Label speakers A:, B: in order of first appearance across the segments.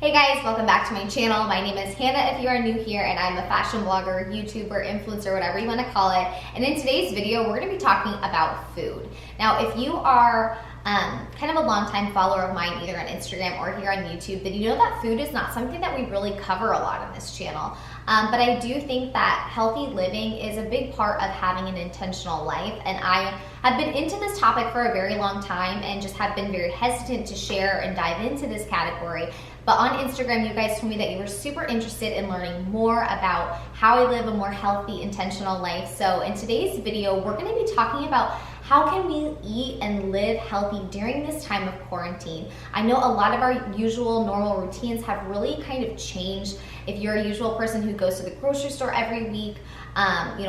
A: Hey guys, welcome back to my channel. My name is Hannah if you are new here, and I'm a fashion blogger, YouTuber, influencer, whatever you want to call it. And in today's video, we're going to be talking about food. Now, if you are kind of a longtime follower of mine, either on Instagram or here on YouTube, then you know that food is not something that we really cover a lot on this channel. But I do think that healthy living is a big part of having an intentional life, and I have been into this topic for a very long time and just have been very hesitant to share and dive into this category. But on Instagram, you guys told me that you were super interested in learning more about how I live a more healthy, intentional life. So in today's video, we're gonna be talking about how can we eat and live healthy during this time of quarantine. I know a lot of our usual normal routines have really kind of changed. If you're a usual person who goes to the grocery store every week,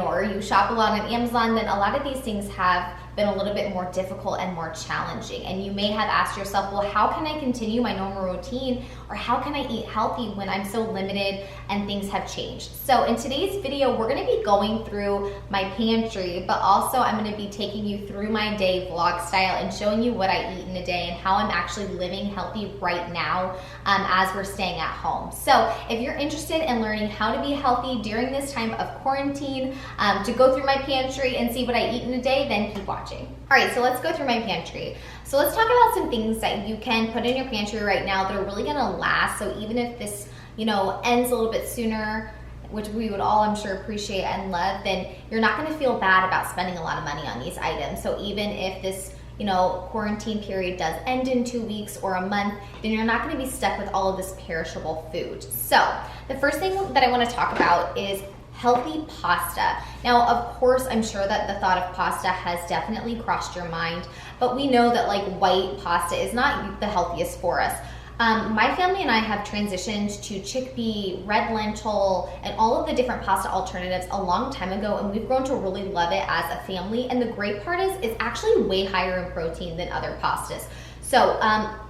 A: or you shop a lot on Amazon, then a lot of these things have been a little bit more difficult and more challenging. And you may have asked yourself, well, how can I continue my normal routine, or how can I eat healthy when I'm so limited and things have changed? So in today's video, we're gonna be going through my pantry, but also I'm gonna be taking you through my day vlog style and showing you what I eat in a day and how I'm actually living healthy right now as we're staying at home. So if you're interested in learning how to be healthy during this time of quarantine, to go through my pantry and see what I eat in a day, then keep watching. All right, so let's go through my pantry. So let's talk about some things that you can put in your pantry right now that are really gonna last. So even if this, ends a little bit sooner, which we would all, I'm sure, appreciate and love, then you're not gonna feel bad about spending a lot of money on these items. So even if this, quarantine period does end in 2 weeks or a month, then you're not gonna be stuck with all of this perishable food. So the first thing that I wanna talk about is healthy pasta. Now, of course, I'm sure that the thought of pasta has definitely crossed your mind, but we know that white pasta is not the healthiest for us. My family and I have transitioned to chickpea, red lentil, and all of the different pasta alternatives a long time ago, and we've grown to really love it as a family. And the great part is it's actually way higher in protein than other pastas. So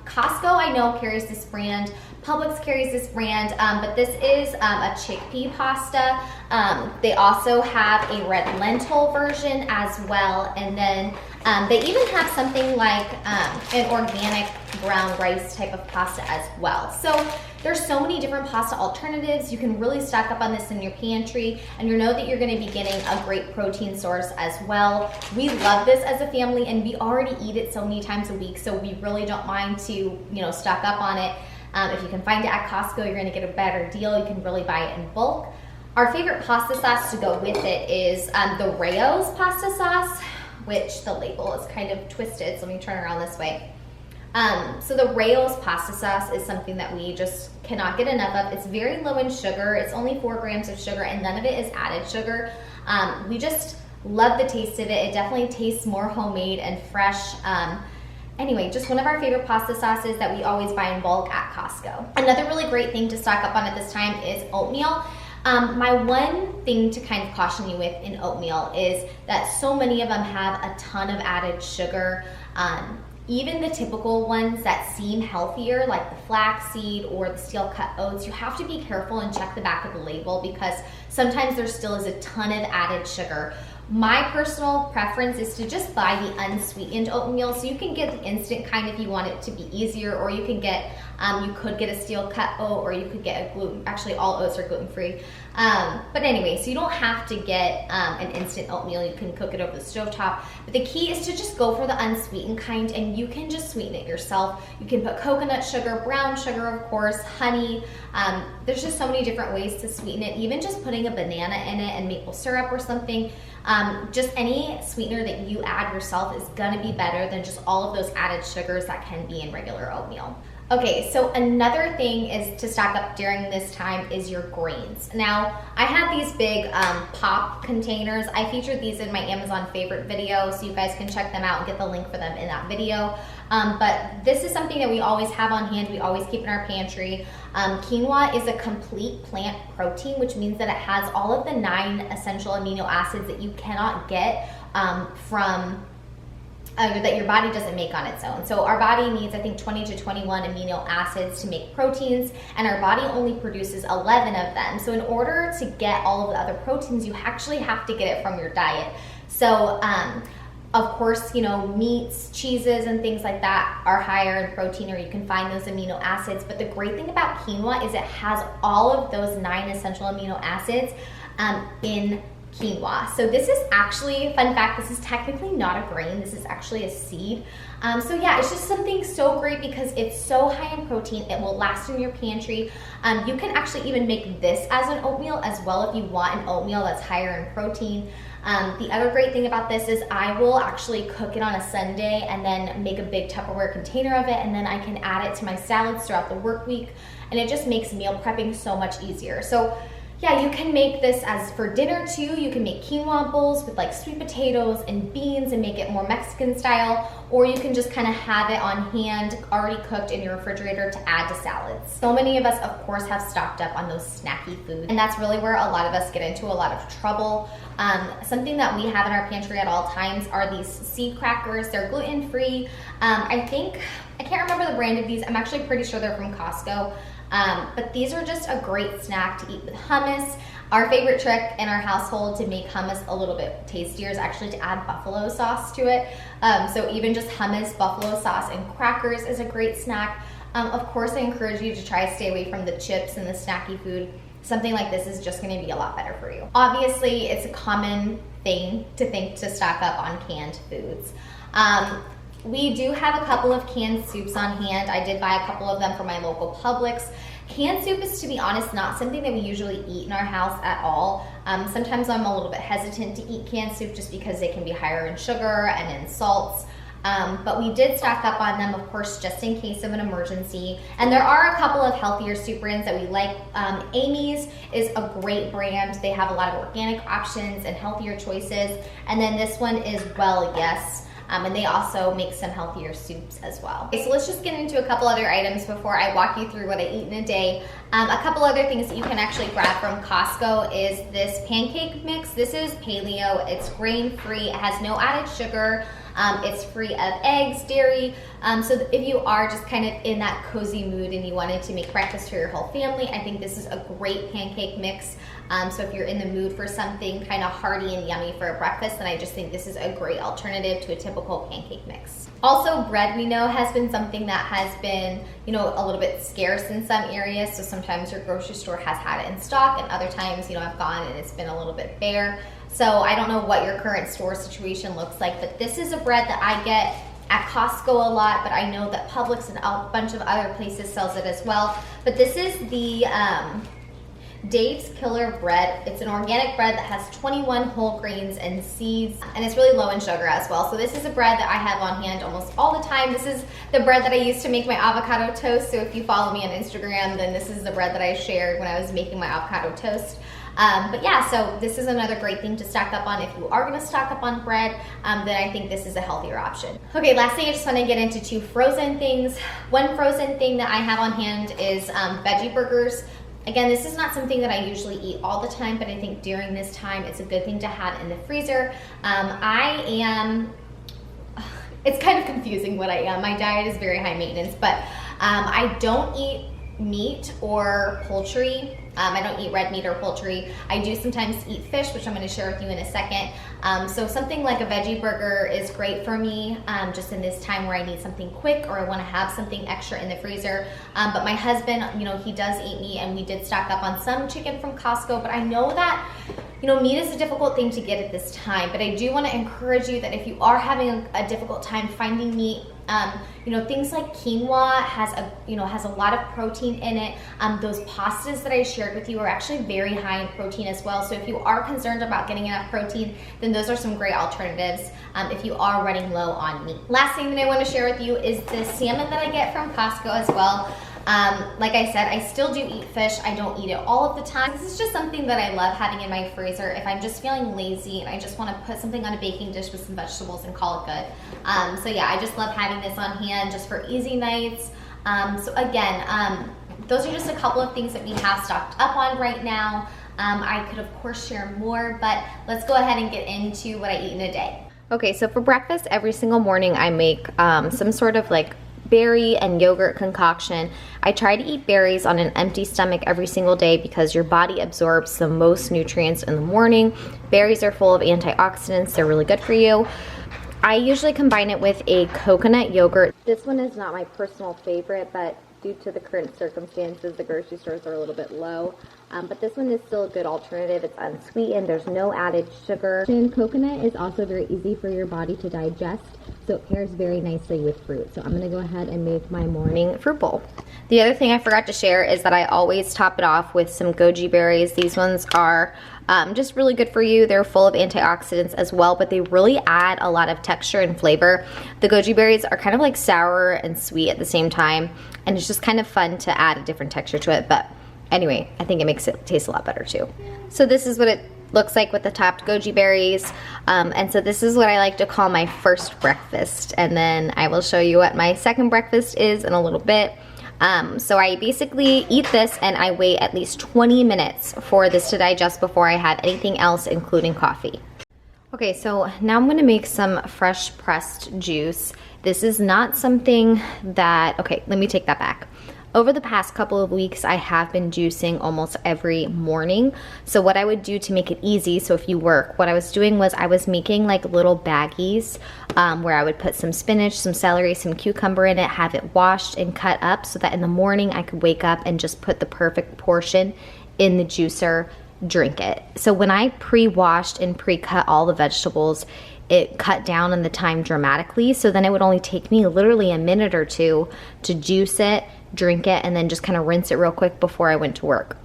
A: Costco, I know, carries this brand. Publix carries this brand, but this is a chickpea pasta. They also have a red lentil version as well, and then they even have something like an organic brown rice type of pasta as well. So there's so many different pasta alternatives. You can really stock up on this in your pantry, and you know that you're gonna be getting a great protein source as well. We love this as a family, and we already eat it so many times a week, so we really don't mind to stock up on it. If you can find it at Costco, you're gonna get a better deal. You can really buy it in bulk. Our favorite pasta sauce to go with it is the Rao's pasta sauce, which the label is kind of twisted, so let me turn around this way. So the Rao's pasta sauce is something that we just cannot get enough of. It's very low in sugar. It's only 4 grams of sugar, and none of it is added sugar. We just love the taste of it. It definitely tastes more homemade and fresh. Anyway, just one of our favorite pasta sauces that we always buy in bulk at Costco. Another really great thing to stock up on at this time is oatmeal. My one thing to kind of caution you with in oatmeal is that so many of them have a ton of added sugar. Even the typical ones that seem healthier, like the flaxseed or the steel cut oats, you have to be careful and check the back of the label because sometimes there still is a ton of added sugar. My personal preference is to just buy the unsweetened oatmeal. So you can get the instant kind if you want it to be easier, or you can get, you could get a steel cut oat, or you could get a gluten, actually all oats are gluten-free. But anyway, so you don't have to get an instant oatmeal. You can cook it over the stovetop. But the key is to just go for the unsweetened kind, and you can just sweeten it yourself. You can put coconut sugar, brown sugar, of course, honey. There's just so many different ways to sweeten it. Even just putting a banana in it and maple syrup or something. Just any sweetener that you add yourself is gonna be better than just all of those added sugars that can be in regular oatmeal. Okay, so another thing is to stock up during this time is your grains. Now, I have these big pop containers. I featured these in my Amazon favorite video, so you guys can check them out and get the link for them in that video. But this is something that we always have on hand. We always keep in our pantry. Quinoa is a complete plant protein, which means that it has all of the 9 essential amino acids that you cannot get that your body doesn't make on its own. So our body needs, I think, 20 to 21 amino acids to make proteins, and our body only produces 11 of them. So in order to get all of the other proteins, you actually have to get it from your diet. So Of course, you know, meats, cheeses, and things like that are higher in protein, or you can find those amino acids. But the great thing about quinoa is it has all of those 9 essential amino acids in quinoa. So this is actually, fun fact, this is technically not a grain, this is actually a seed. So yeah, it's just something so great because it's so high in protein. It will last in your pantry. You can actually even make this as an oatmeal as well if you want an oatmeal that's higher in protein. The other great thing about this is I will actually cook it on a Sunday and then make a big Tupperware container of it, and then I can add it to my salads throughout the work week, and it just makes meal prepping so much easier. So yeah, you can make this as for dinner too. You can make quinoa bowls with like sweet potatoes and beans and make it more Mexican style, or you can just kind of have it on hand, already cooked in your refrigerator to add to salads. So many of us, of course, have stocked up on those snacky foods, and that's really where a lot of us get into a lot of trouble. Something that we have in our pantry at all times are these seed crackers. They're gluten-free. I can't remember the brand of these. I'm actually pretty sure they're from Costco. But these are just a great snack to eat with hummus. Our favorite trick in our household to make hummus a little bit tastier is actually to add buffalo sauce to it. So even just hummus, buffalo sauce, and crackers is a great snack. Of course, I encourage you to try to stay away from the chips and the snacky food. Something like this is just going to be a lot better for you. Obviously, it's a common thing to think to stock up on canned foods. We do have a couple of canned soups on hand. I did buy a couple of them from my local Publix. Canned soup is, to be honest, not something that we usually eat in our house at all. Sometimes I'm a little bit hesitant to eat canned soup just because they can be higher in sugar and in salts. But we did stock up on them, of course, just in case of an emergency. And there are a couple of healthier soup brands that we like. Amy's is a great brand. They have a lot of organic options and healthier choices. And then this one is Well Yes. And they also make some healthier soups as well. Okay, so let's just get into a couple other items before I walk you through what I eat in a day. A couple other things that you can actually grab from Costco is this pancake mix. This is paleo, it's grain-free, it has no added sugar, it's free of eggs, dairy. So if you are just kind of in that cozy mood and you wanted to make breakfast for your whole family, I think this is a great pancake mix. So if you're in the mood for something kind of hearty and yummy for a breakfast, then I just think this is a great alternative to a typical pancake mix. Also, bread, we know, has been something that has been, you know, a little bit scarce in some areas. So sometimes your grocery store has had it in stock, and other times, you know, I've gone and it's been a little bit bare. So I don't know what your current store situation looks like, but this is a bread that I get at Costco a lot, but I know that Publix and a bunch of other places sells it as well. But this is the Dave's Killer bread. It's an organic bread that has 21 whole grains and seeds, and it's really low in sugar as well. So this is a bread that I have on hand almost all the time. This is the bread that I used to make my avocado toast. So if you follow me on Instagram, then this is the bread that I shared when I was making my avocado toast. But yeah, so this is another great thing to stock up on. If you are gonna stock up on bread, then I think this is a healthier option. Okay, lastly, I just wanna get into 2 frozen things. One frozen thing that I have on hand is veggie burgers. Again, this is not something that I usually eat all the time, but I think during this time, it's a good thing to have in the freezer. It's kind of confusing what I am. My diet is very high maintenance, but I don't eat meat or poultry. I don't eat red meat or poultry. I do sometimes eat fish, which I'm going to share with you in a second. So something like a veggie burger is great for me, just in this time where I need something quick or I want to have something extra in the freezer. But my husband, you know, he does eat meat, and we did stock up on some chicken from Costco, but I know that, you know, meat is a difficult thing to get at this time, but I do want to encourage you that if you are having a difficult time finding meat, you know, things like quinoa has a lot of protein in it. Those pastas that I shared with you are actually very high in protein as well. So if you are concerned about getting enough protein, then those are some great alternatives if you are running low on meat. Last thing that I want to share with you is the salmon that I get from Costco as well. Like I said, I still do eat fish. I don't eat it all of the time. This is just something that I love having in my freezer if I'm just feeling lazy and I just want to put something on a baking dish with some vegetables and call it good. So yeah, I just love having this on hand just for easy nights. So again, those are just a couple of things that we have stocked up on right now. I could of course share more, but let's go ahead and get into what I eat in a day. Okay, so for breakfast every single morning I make some sort of like berry and yogurt concoction. I try to eat berries on an empty stomach every single day because your body absorbs the most nutrients in the morning. Berries are full of antioxidants. They're really good for you. I usually combine it with a coconut yogurt. This one is not my personal favorite, but due to the current circumstances, the grocery stores are a little bit low. But this one is still a good alternative. It's unsweetened, there's no added sugar. And coconut is also very easy for your body to digest, so it pairs very nicely with fruit. So I'm gonna go ahead and make my morning fruit bowl. The other thing I forgot to share is that I always top it off with some goji berries. These ones are just really good for you. They're full of antioxidants as well, but they really add a lot of texture and flavor. The goji berries are kind of like sour and sweet at the same time, and it's just kind of fun to add a different texture to it. But anyway, I think it makes it taste a lot better too. So this is what it looks like with the topped goji berries. And so this is what I like to call my first breakfast. And then I will show you what my second breakfast is in a little bit. So I basically eat this and I wait at least 20 minutes for this to digest before I have anything else, including coffee. Okay, so now I'm gonna make some fresh pressed juice. This is not something that, okay, let me take that back. Over the past couple of weeks, I have been juicing almost every morning. So what I would do to make it easy, so if you work, what I was doing was I was making like little baggies where I would put some spinach, some celery, some cucumber in it, have it washed and cut up so that in the morning I could wake up and just put the perfect portion in the juicer, drink it. So when I pre-washed and pre-cut all the vegetables, it cut down on the time dramatically. So then it would only take me literally a minute or two to juice it, drink it, and then just kind of rinse it real quick before I went to work.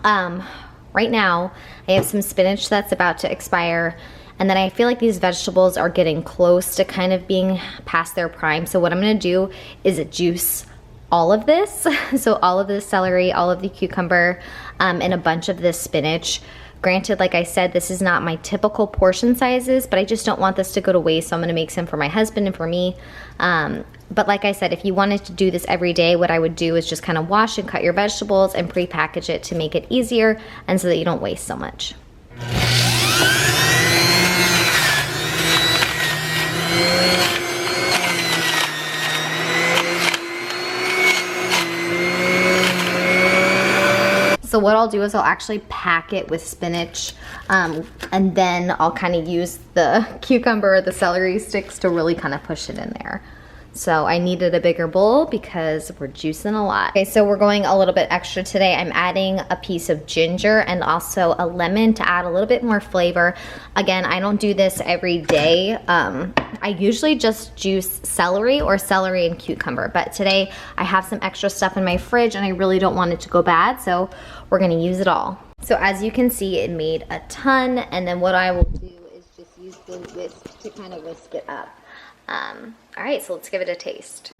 A: Right now, I have some spinach that's about to expire, and then I feel like these vegetables are getting close to kind of being past their prime. So what I'm gonna do is juice all of this. So all of this celery, all of the cucumber, and a bunch of this spinach. Granted, like I said, this is not my typical portion sizes, but I just don't want this to go to waste, so I'm gonna make some for my husband and for me. But like I said, if you wanted to do this every day, what I would do is just kind of wash and cut your vegetables and pre-package it to make it easier and so that you don't waste so much. So what I'll do is I'll actually pack it with spinach, and then I'll kind of use the cucumber or the celery sticks to really kind of push it in there. So I needed a bigger bowl because we're juicing a lot. Okay, so we're going a little bit extra today. I'm adding a piece of ginger and also a lemon to add a little bit more flavor. Again, I don't do this every day. I usually just juice celery or celery and cucumber, but today I have some extra stuff in my fridge and I really don't want it to go bad, so we're gonna use it all. So as you can see, it made a ton, and then what I will do is just use the whisk to kind of whisk it up. All right, so let's give it a taste.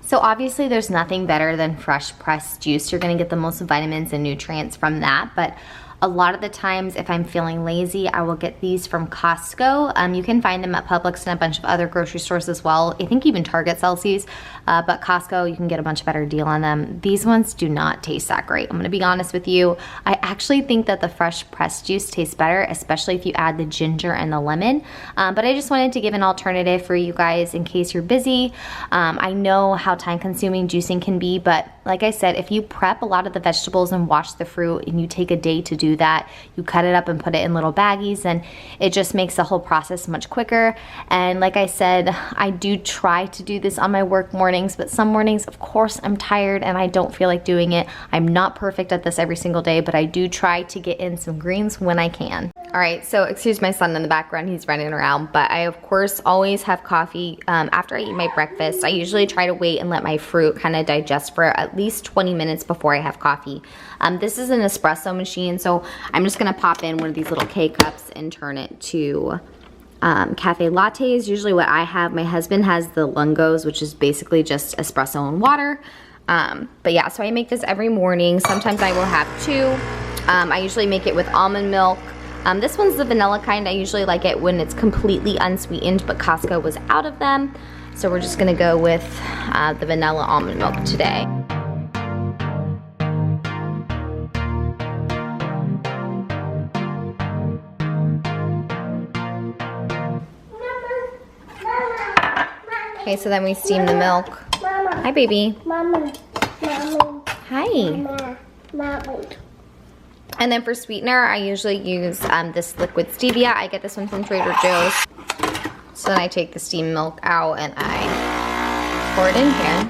A: So obviously there's nothing better than fresh pressed juice. You're gonna get the most vitamins and nutrients from that, but a lot of the times if I'm feeling lazy, I will get these from Costco. You can find them at Publix and a bunch of other grocery stores as well. I think even Target sells these, but Costco, you can get a much better deal on them. These ones do not taste that great. I'm gonna be honest with you. I actually think that the fresh pressed juice tastes better, especially if you add the ginger and the lemon. But I just wanted to give an alternative for you guys in case you're busy. I know how time consuming juicing can be, but like I said, if you prep a lot of the vegetables and wash the fruit and you take a day to do that, you cut it up and put it in little baggies, and it just makes the whole process much quicker. And like I said, I do try to do this on my work mornings, but some mornings, of course, I'm tired and I don't feel like doing it. I'm not perfect at this every single day, but I do try to get in some greens when I can. All right, so excuse my son in the background, he's running around, but I of course always have coffee after I eat my breakfast. I usually try to wait and let my fruit kind of digest for at least 20 minutes before I have coffee. This is an espresso machine, so I'm just gonna pop in one of these little K-cups and turn it to cafe lattes. Usually what I have, my husband has the Lungos, which is basically just espresso and water. But yeah, so I make this every morning. Sometimes I will have two. I usually make it with almond milk. This one's the vanilla kind. I usually like it when it's completely unsweetened, but Costco was out of them. So we're just gonna go with the vanilla almond milk today. Okay, so then we steam the milk.
B: Mama.
A: Hi, baby.
B: Mama. Mama.
A: Hi.
B: Mama. Mama.
A: And then for sweetener, I usually use this liquid stevia. I get this one from Trader Joe's. So then I take the steamed milk out and I pour it in here.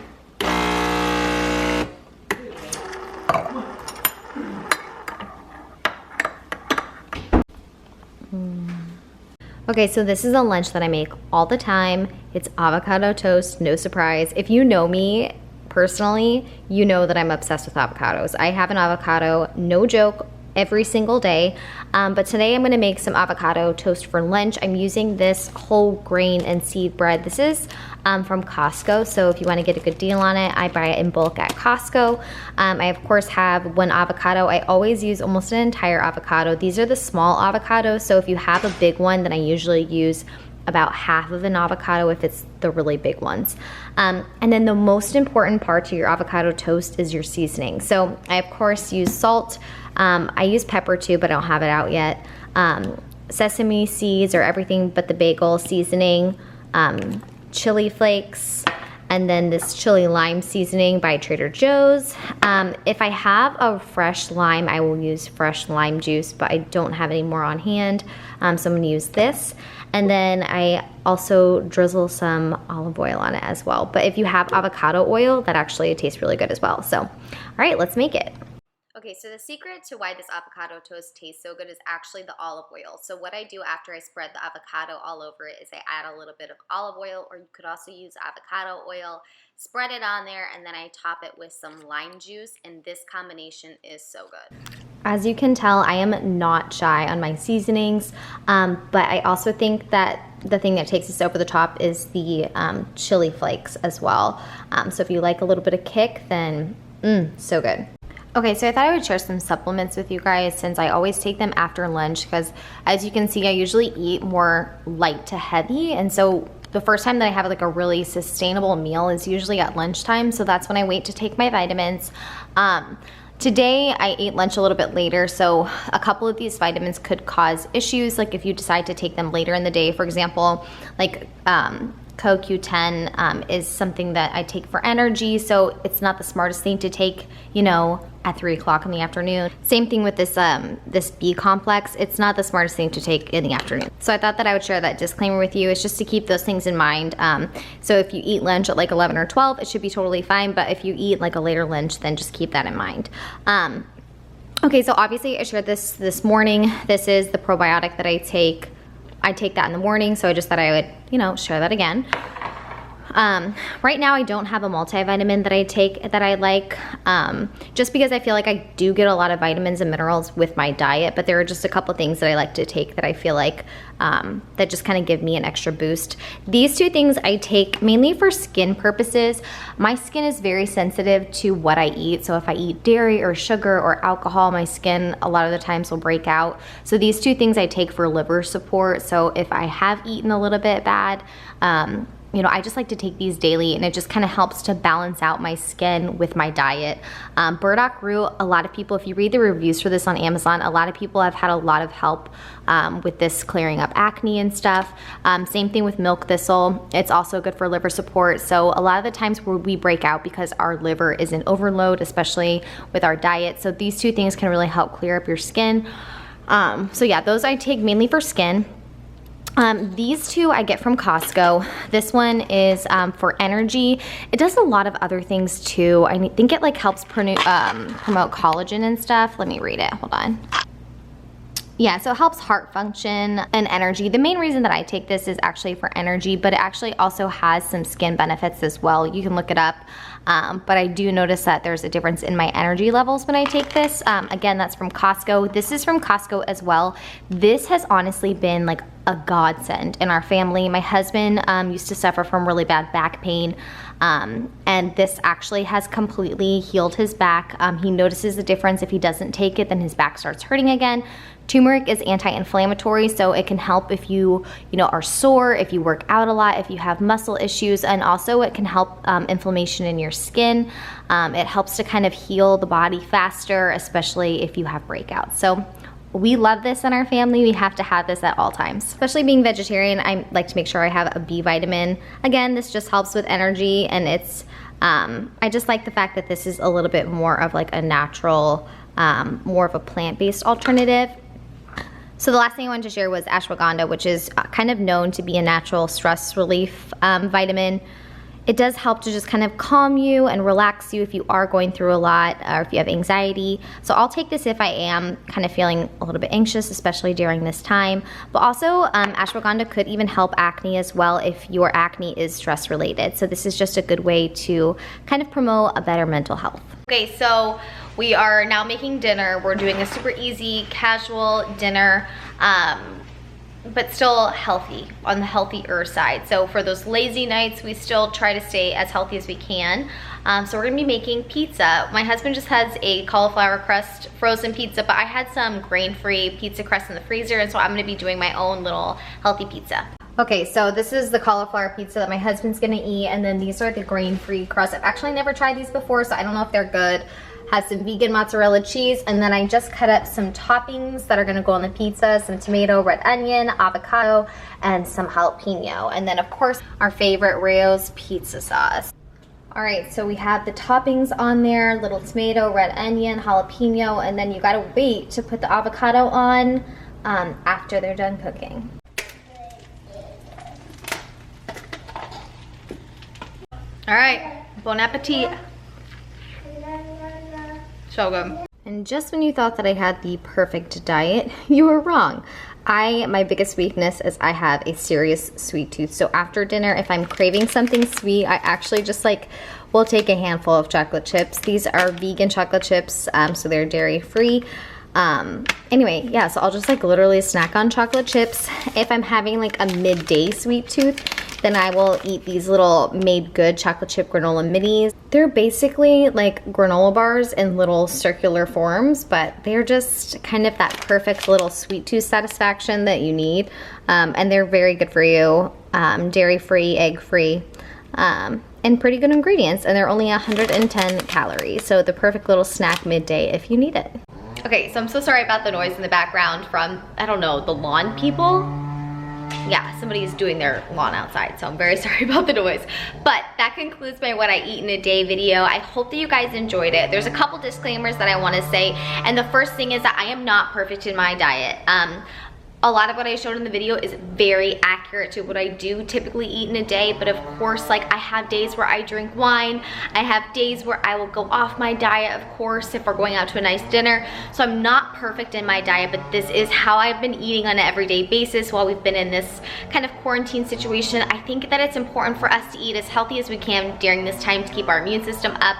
A: Okay, so this is a lunch that I make all the time. It's avocado toast, no surprise. If you know me personally, you know that I'm obsessed with avocados. I have an avocado, no joke, every single day. But today I'm gonna make some avocado toast for lunch. I'm using this whole grain and seed bread. This is from Costco, so if you wanna get a good deal on it, I buy it in bulk at Costco. I of course have one avocado. I always use almost an entire avocado. These are the small avocados, so if you have a big one, then I usually use about half of an avocado if it's the really big ones. And then the most important part to your avocado toast is your seasoning. So I of course use salt. I use pepper too, but I don't have it out yet. Sesame seeds or everything but the bagel seasoning, chili flakes, and then this chili lime seasoning by Trader Joe's. If I have a fresh lime, I will use fresh lime juice, but I don't have any more on hand, so I'm gonna use this. And then I also drizzle some olive oil on it as well. But if you have avocado oil, that actually tastes really good as well. So, all right, let's make it. Okay, so the secret to why this avocado toast tastes so good is actually the olive oil. So what I do after I spread the avocado all over it is I add a little bit of olive oil, or you could also use avocado oil, spread it on there, and then I top it with some lime juice, and this combination is so good. As you can tell, I am not shy on my seasonings, but I also think that the thing that takes us over the top is the chili flakes as well. So if you like a little bit of kick, then so good. Okay, so I thought I would share some supplements with you guys since I always take them after lunch because as you can see, I usually eat more light to heavy, and so the first time that I have like a really sustainable meal is usually at lunchtime, so that's when I wait to take my vitamins. Today I ate lunch a little bit later, so a couple of these vitamins could cause issues, like if you decide to take them later in the day. For example, like CoQ10 is something that I take for energy, so it's not the smartest thing to take, you know, at 3 o'clock in the afternoon. Same thing with this this B complex. It's not the smartest thing to take in the afternoon. So I thought that I would share that disclaimer with you. It's just to keep those things in mind. So if you eat lunch at like 11 or 12, it should be totally fine. But if you eat like a later lunch, then just keep that in mind. Okay, so obviously I shared this morning. This is the probiotic that I take. I take that in the morning, so I just thought I would, you know, share that again. Right now I don't have a multivitamin that I take that I like, just because I feel like I do get a lot of vitamins and minerals with my diet, but there are just a couple things that I like to take that I feel like that just kind of give me an extra boost. These two things I take mainly for skin purposes. My skin is very sensitive to what I eat, so if I eat dairy or sugar or alcohol, my skin a lot of the times will break out. So these two things I take for liver support, so if I have eaten a little bit bad, you know, I just like to take these daily, and it just kind of helps to balance out my skin with my diet. Burdock root, a lot of people, if you read the reviews for this on Amazon, a lot of people have had a lot of help with this clearing up acne and stuff. Same thing with milk thistle. It's also good for liver support. So a lot of the times where we break out because our liver is in overload, especially with our diet. So these two things can really help clear up your skin. So yeah, those I take mainly for skin. These two I get from Costco. This one is for energy. It does a lot of other things too. I think it like helps promote collagen and stuff. Let me read it, hold on. Yeah, so it helps heart function and energy. The main reason that I take this is actually for energy, but it actually also has some skin benefits as well. You can look it up. But I do notice that there's a difference in my energy levels when I take this. Again, that's from Costco. This is from Costco as well. This has honestly been like a godsend in our family. My husband used to suffer from really bad back pain, and this actually has completely healed his back. He notices the difference. If he doesn't take it, then his back starts hurting again. Turmeric is anti-inflammatory, so it can help if you are sore, if you work out a lot, if you have muscle issues, and also it can help inflammation in your skin. It helps to kind of heal the body faster, especially if you have breakouts. So we love this in our family. We have to have this at all times. Especially being vegetarian, I like to make sure I have a B vitamin. Again, this just helps with energy, and it's, I just like the fact that this is a little bit more of like a natural, more of a plant-based alternative. So the last thing I wanted to share was ashwagandha, which is kind of known to be a natural stress relief vitamin. It does help to just kind of calm you and relax you if you are going through a lot or if you have anxiety. So I'll take this if I am kind of feeling a little bit anxious, especially during this time. But also ashwagandha could even help acne as well if your acne is stress related. So this is just a good way to kind of promote a better mental health. Okay, so we are now making dinner. We're doing a super easy, casual dinner. But still healthy, on the healthier side. So for those lazy nights, we still try to stay as healthy as we can. So we're gonna be making pizza. My husband just has a cauliflower crust frozen pizza, but I had some grain-free pizza crust in the freezer, and so I'm gonna be doing my own little healthy pizza. Okay, so this is the cauliflower pizza that my husband's gonna eat, and then these are the grain-free crust. I've actually never tried these before, so I don't know if they're good. Has some vegan mozzarella cheese, and then I just cut up some toppings that are gonna go on the pizza, some tomato, red onion, avocado, and some jalapeno. And then of course, our favorite Rayo's pizza sauce. All right, so we have the toppings on there, little tomato, red onion, jalapeno, and then you gotta wait to put the avocado on after they're done cooking. All right, bon appetit. So good. And just when you thought that I had the perfect diet, you were wrong. My biggest weakness is I have a serious sweet tooth. So after dinner, if I'm craving something sweet, I actually just will take a handful of chocolate chips. These are vegan chocolate chips, so they're dairy free. Anyway, yeah, so I'll just literally snack on chocolate chips. If I'm having a midday sweet tooth, then I will eat these little Made Good chocolate chip granola minis. They're basically like granola bars in little circular forms, but they're just kind of that perfect little sweet tooth satisfaction that you need. And they're very good for you, dairy-free, egg-free, and pretty good ingredients. And they're only 110 calories, so the perfect little snack midday if you need it. Okay, so I'm so sorry about the noise in the background from, I don't know, the lawn people. Yeah, somebody's doing their lawn outside, so I'm very sorry about the noise. But that concludes my what I eat in a day video. I hope that you guys enjoyed it. There's a couple disclaimers that I want to say, and the first thing is that I am not perfect in my diet. A lot of what I showed in the video is very accurate to what I do typically eat in a day, but of course, I have days where I drink wine. I have days where I will go off my diet, of course, if we're going out to a nice dinner. So I'm not perfect in my diet, but this is how I've been eating on an everyday basis while we've been in this kind of quarantine situation. I think that it's important for us to eat as healthy as we can during this time to keep our immune system up.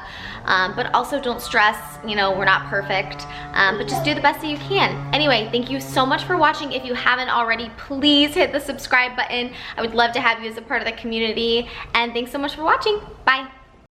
A: But also don't stress, we're not perfect, but just do the best that you can. Anyway, thank you so much for watching. If you haven't already, please hit the subscribe button. I would love to have you as a part of the community, and thanks so much for watching. Bye.